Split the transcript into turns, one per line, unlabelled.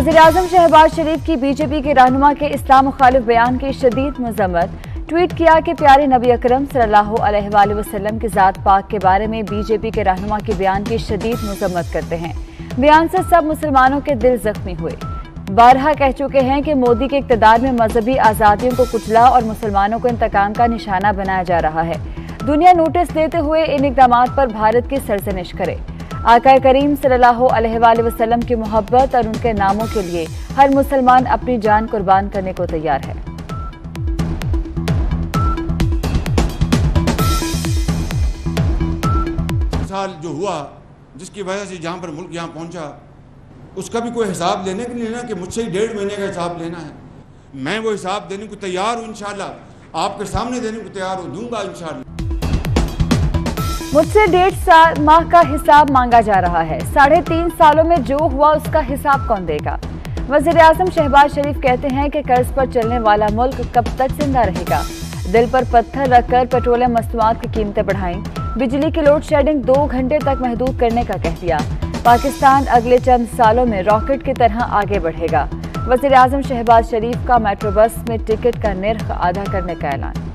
वज़ीर-ए-आज़म शहबाज शरीफ की बीजेपी के रहनुमा के इस्लाम मुखालिफ बयान की शदीद मज़म्मत। ट्वीट किया कि प्यारे नबी अकरम सल्लल्लाहु अलैहि वसल्लम की ज़ात पाक के बारे में बीजेपी के रहनुमा के बयान की शदीद मज़म्मत करते हैं। बयान से सब मुसलमानों के दिल जख्मी हुए। बारहा कह चुके हैं कि मोदी के इक़्तिदार में मजहबी आज़ादियों को कुचला और मुसलमानों को इंतकाम का निशाना बनाया जा रहा है। दुनिया नोटिस देते हुए इन इक़दामात पर भारत की सरजनिश करे। आका करीम सल्लल्लाहु अलैहि वसल्लम की मोहब्बत और उनके नामों के लिए हर मुसलमान अपनी जान कुर्बान करने को तैयार है।
साल जो हुआ, जिसकी वजह से जहाँ पर मुल्क यहाँ पहुँचा, उसका भी कोई हिसाब लेने के लिए ना कि मुझसे ही 1.5 महीने का हिसाब लेना है। मैं वो हिसाब देने को तैयार हूँ, इंशाल्लाह आपके सामने देने को तैयार हूँ, दूंगा इंशाल्लाह।
मुझसे 1.5 माह का हिसाब मांगा जा रहा है। 3.5 सालों में जो हुआ उसका हिसाब कौन देगा? वज़ीर-ए-आज़म शहबाज शरीफ कहते हैं कि कर्ज पर चलने वाला मुल्क कब तक जिंदा रहेगा। दिल पर पत्थर रखकर पेट्रोलियम मसनूआत की कीमतें बढ़ाई। बिजली की लोड शेडिंग 2 घंटे तक महदूद करने का कह दिया। पाकिस्तान अगले चंद सालों में रॉकेट की तरह आगे बढ़ेगा। वज़ीर-ए-आज़म शहबाज शरीफ का मेट्रो बस में टिकट का निर्ख आधा करने का ऐलान।